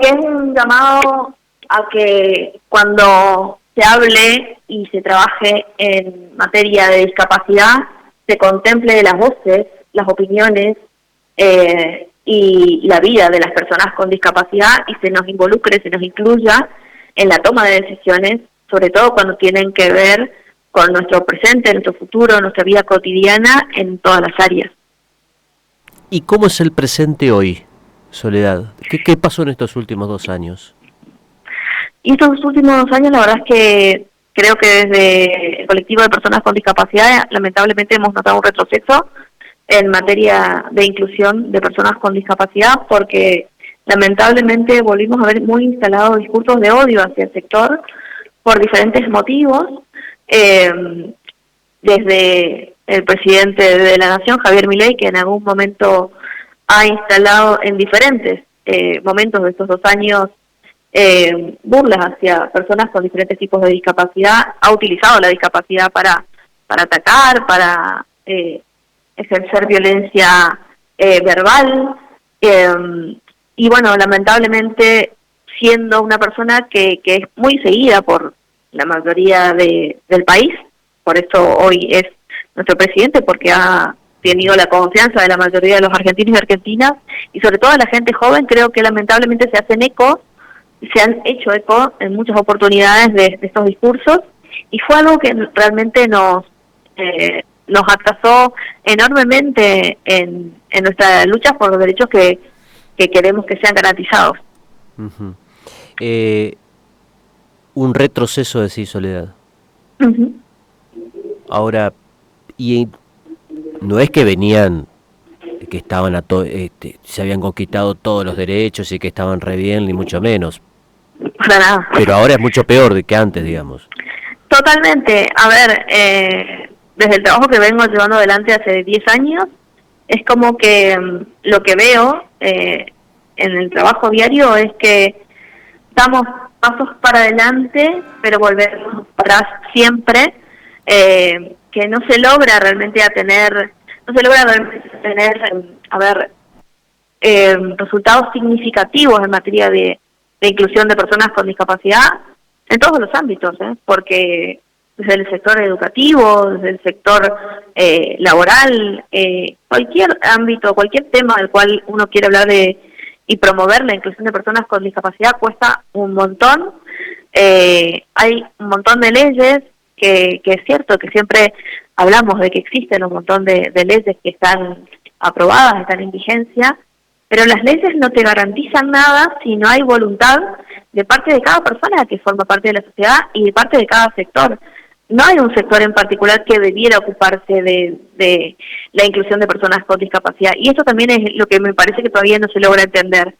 Que es un llamado a que cuando se hable y se trabaje en materia de discapacidad, se contemple las voces, las opiniones y la vida de las personas con discapacidad y se nos involucre, se nos incluya en la toma de decisiones, sobre todo cuando tienen que ver con nuestro presente, nuestro futuro, nuestra vida cotidiana en todas las áreas. ¿Y cómo es el presente hoy, Soledad? ¿Qué pasó en estos últimos 2 años? Y estos últimos 2 años, la verdad es que creo que desde el colectivo de personas con discapacidad, lamentablemente hemos notado un retroceso en materia de inclusión de personas con discapacidad, porque lamentablemente volvimos a ver muy instalados discursos de odio hacia el sector por diferentes motivos, desde el presidente de la Nación, Javier Milei, que en algún momento ha instalado en diferentes momentos de estos 2 años burlas hacia personas con diferentes tipos de discapacidad, ha utilizado la discapacidad para atacar, para ejercer violencia verbal, y bueno, lamentablemente siendo una persona que es muy seguida por la mayoría del país, por eso hoy es nuestro presidente, porque ha tenido la confianza de la mayoría de los argentinos y argentinas, y sobre todo de la gente joven, creo que lamentablemente se han hecho eco en muchas oportunidades de estos discursos, y fue algo que realmente nos atrasó enormemente en nuestra lucha por los derechos que queremos que sean garantizados. Uh-huh. Un retroceso, decís, Soledad. Uh-huh. Ahora, y no es que venían, que estaban se habían conquistado todos los derechos y que estaban re bien, ni mucho menos. Para nada. Pero ahora es mucho peor de que antes, digamos. Totalmente. A ver, desde el trabajo que vengo llevando adelante hace 10 años, es como que lo que veo en el trabajo diario es que damos pasos para adelante, pero volvemos para atrás siempre, que no se logra realmente tener resultados significativos en materia de inclusión de personas con discapacidad en todos los ámbitos, porque desde el sector educativo, desde el sector laboral, cualquier ámbito, cualquier tema del cual uno quiere hablar y promover la inclusión de personas con discapacidad cuesta un montón. Hay un montón de leyes que es cierto que siempre hablamos de que existen un montón de leyes que están aprobadas, están en vigencia, pero las leyes no te garantizan nada si no hay voluntad de parte de cada persona que forma parte de la sociedad y de parte de cada sector. No hay un sector en particular que debiera ocuparse de la inclusión de personas con discapacidad. Y eso también es lo que me parece que todavía no se logra entender,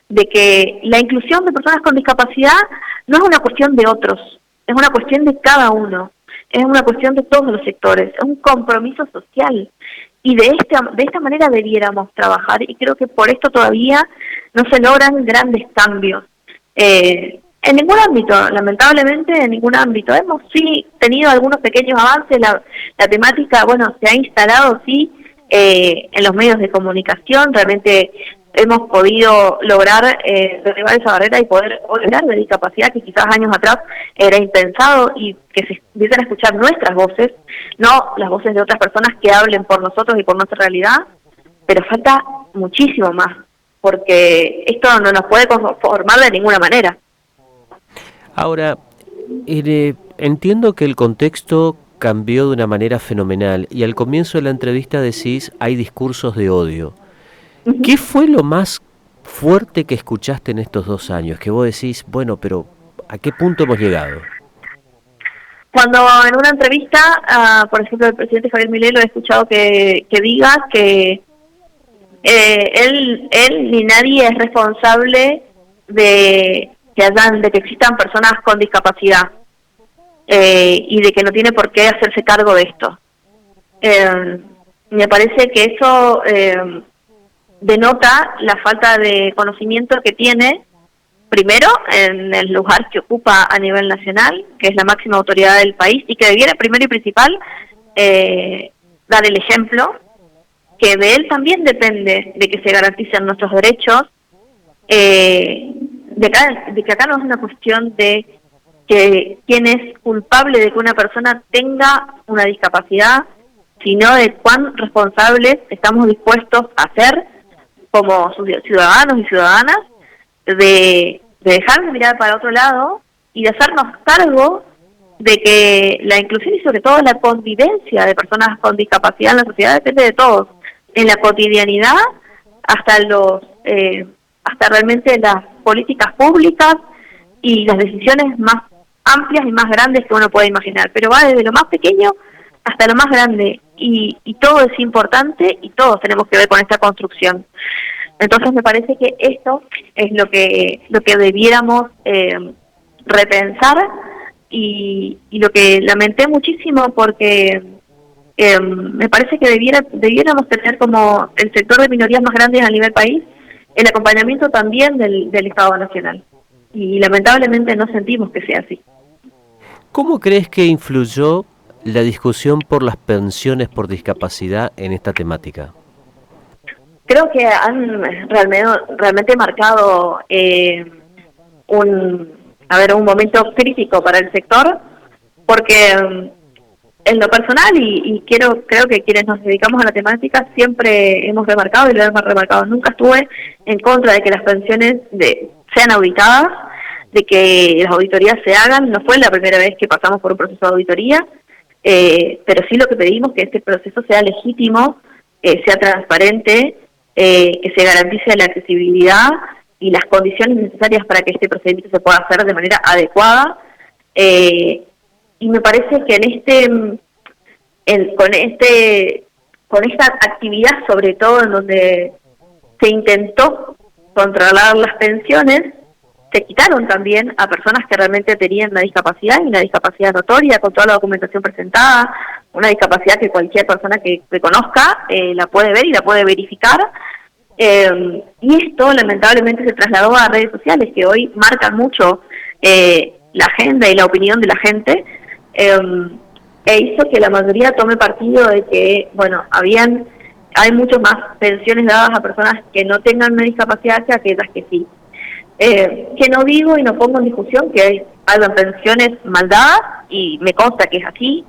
de que la inclusión de personas con discapacidad no es una cuestión de otros, es una cuestión de cada uno, es una cuestión de todos los sectores, es un compromiso social. Y de esta manera debiéramos trabajar, y creo que por esto todavía no se logran grandes cambios. En ningún ámbito, lamentablemente en ningún ámbito. Hemos sí tenido algunos pequeños avances, la temática, bueno, se ha instalado sí en los medios de comunicación, realmente hemos podido lograr derribar esa barrera y poder hablar de discapacidad que quizás años atrás era impensado, y que se empiecen a escuchar nuestras voces, no las voces de otras personas que hablen por nosotros y por nuestra realidad, pero falta muchísimo más, porque esto no nos puede conformar de ninguna manera. Ahora, entiendo que el contexto cambió de una manera fenomenal, y al comienzo de la entrevista decís hay discursos de odio. ¿Qué fue lo más fuerte que escuchaste en estos 2 años? Que vos decís, bueno, pero ¿a qué punto hemos llegado? Cuando en una entrevista, por ejemplo, el presidente Javier Milei, lo he escuchado que diga que él ni nadie es responsable de que existan personas con discapacidad, y de que no tiene por qué hacerse cargo de esto. Me parece que eso denota la falta de conocimiento que tiene, primero, en el lugar que ocupa a nivel nacional, que es la máxima autoridad del país, y que debiera, primero y principal, dar el ejemplo, que de él también depende de que se garanticen nuestros derechos, de que acá no es una cuestión de que quién es culpable de que una persona tenga una discapacidad, sino de cuán responsables estamos dispuestos a ser como ciudadanos y ciudadanas de dejar de mirar para otro lado y de hacernos cargo de que la inclusión y sobre todo la convivencia de personas con discapacidad en la sociedad depende de todos, en la cotidianidad hasta hasta realmente las políticas públicas y las decisiones más amplias y más grandes que uno puede imaginar, pero va desde lo más pequeño hasta lo más grande y todo es importante y todos tenemos que ver con esta construcción. Entonces me parece que esto es lo que debiéramos repensar y lo que lamenté muchísimo porque me parece que debiéramos tener como el sector de minorías más grandes a nivel país el acompañamiento también del Estado Nacional y lamentablemente no sentimos que sea así. ¿Cómo crees que influyó la discusión por las pensiones por discapacidad en esta temática? Creo que han realmente marcado un momento crítico para el sector, porque en lo personal, y creo que quienes nos dedicamos a la temática siempre hemos remarcado, y lo hemos remarcado, nunca estuve en contra de que las pensiones sean auditadas, de que las auditorías se hagan. No fue la primera vez que pasamos por un proceso de auditoría, pero sí lo que pedimos que este proceso sea legítimo, sea transparente, que se garantice la accesibilidad y las condiciones necesarias para que este procedimiento se pueda hacer de manera adecuada. Y me parece que con esta actividad, sobre todo en donde se intentó controlar las pensiones, se quitaron también a personas que realmente tenían una discapacidad, y una discapacidad notoria, con toda la documentación presentada, una discapacidad que cualquier persona que conozca la puede ver y la puede verificar. Y esto lamentablemente se trasladó a redes sociales que hoy marcan mucho la agenda y la opinión de la gente, e hizo que la mayoría tome partido de que, bueno, hay mucho más pensiones dadas a personas que no tengan una discapacidad que aquellas que sí. Que no digo y no pongo en discusión que hayan pensiones mal dadas, y me consta que es así,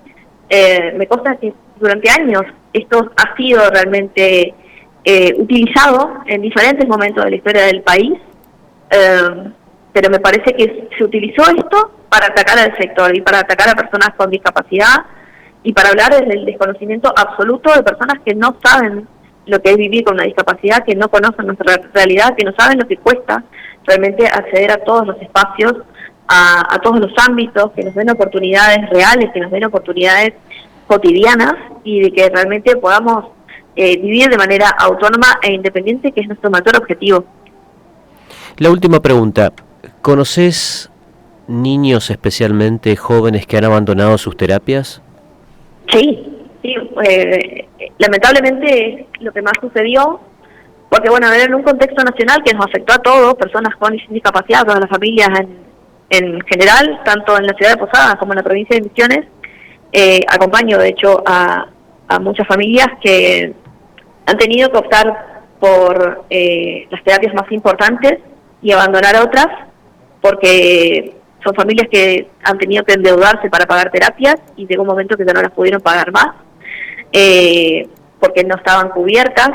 me consta que durante años esto ha sido realmente utilizado en diferentes momentos de la historia del país, pero me parece que se utilizó esto para atacar al sector y para atacar a personas con discapacidad y para hablar desde el desconocimiento absoluto de personas que no saben lo que es vivir con una discapacidad, que no conocen nuestra realidad, que no saben lo que cuesta realmente acceder a todos los espacios, a todos los ámbitos, que nos den oportunidades reales, que nos den oportunidades cotidianas y de que realmente podamos vivir de manera autónoma e independiente, que es nuestro mayor objetivo. La última pregunta, ¿conoces niños especialmente jóvenes que han abandonado sus terapias? Sí, lamentablemente es lo que más sucedió, porque bueno, era en un contexto nacional que nos afectó a todos, personas con y sin discapacidad, a todas las familias en general, tanto en la ciudad de Posadas como en la provincia de Misiones. Acompaño de hecho a muchas familias que han tenido que optar por las terapias más importantes y abandonar otras, porque son familias que han tenido que endeudarse para pagar terapias y llegó un momento que ya no las pudieron pagar más, porque no estaban cubiertas,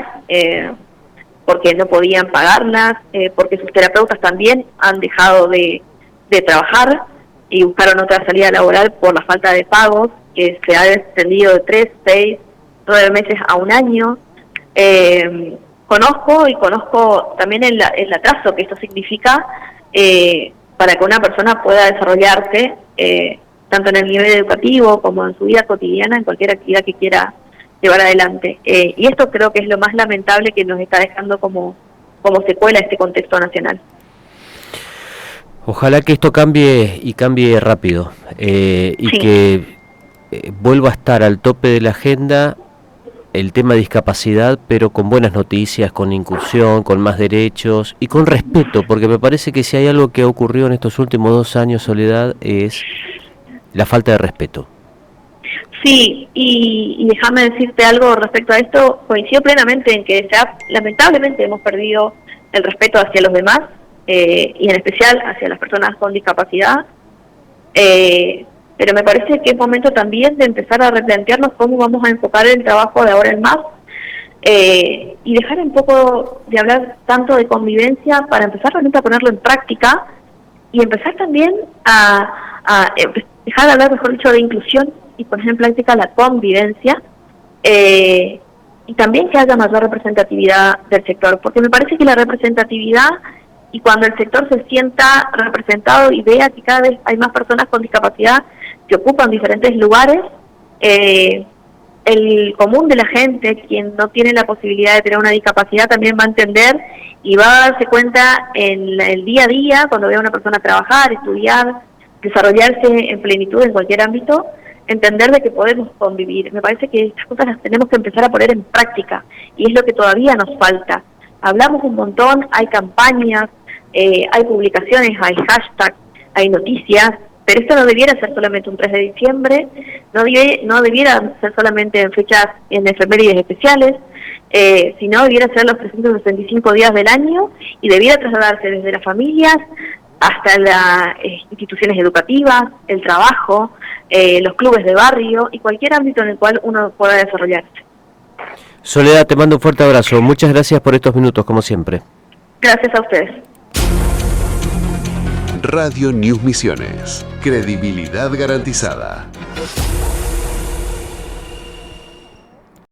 porque no podían pagarlas, porque sus terapeutas también han dejado de trabajar y buscaron otra salida laboral por la falta de pagos, que se ha extendido de 3, 6, 9 meses a un año. Conozco también el atraso que esto significa para que una persona pueda desarrollarse tanto en el nivel educativo como en su vida cotidiana, en cualquier actividad que quiera llevar adelante. Y esto creo que es lo más lamentable que nos está dejando como secuela este contexto nacional. Ojalá que esto cambie y cambie rápido, y sí, que vuelva a estar al tope de la agenda el tema de discapacidad, pero con buenas noticias, con inclusión, con más derechos y con respeto, porque me parece que si hay algo que ha ocurrido en estos últimos 2 años, Soledad, es la falta de respeto. Sí, y déjame decirte algo respecto a esto. Coincido plenamente en que lamentablemente hemos perdido el respeto hacia los demás, y en especial hacia las personas con discapacidad. Pero me parece que es momento también de empezar a replantearnos cómo vamos a enfocar el trabajo de ahora en más, y dejar un poco de hablar tanto de convivencia para empezar realmente a ponerlo en práctica y empezar también a dejar de hablar, mejor dicho, de inclusión y poner en práctica la convivencia, y también que haya mayor representatividad del sector, porque me parece que la representatividad, y cuando el sector se sienta representado y vea que cada vez hay más personas con discapacidad que ocupan diferentes lugares, el común de la gente, quien no tiene la posibilidad de tener una discapacidad, también va a entender y va a darse cuenta en el día a día, cuando vea a una persona trabajar, estudiar, desarrollarse en plenitud en cualquier ámbito, entender de que podemos convivir. Me parece que estas cosas las tenemos que empezar a poner en práctica, y es lo que todavía nos falta. Hablamos un montón, hay campañas, hay publicaciones, hay hashtags, hay noticias, pero esto no debiera ser solamente un 3 de diciembre, no debiera ser solamente en fechas, en efemérides especiales, sino debiera ser los 365 días del año, y debiera trasladarse desde las familias hasta las instituciones educativas, el trabajo, los clubes de barrio y cualquier ámbito en el cual uno pueda desarrollarse. Soledad, te mando un fuerte abrazo. Muchas gracias por estos minutos, como siempre. Gracias a ustedes. Radio News Misiones. Credibilidad garantizada.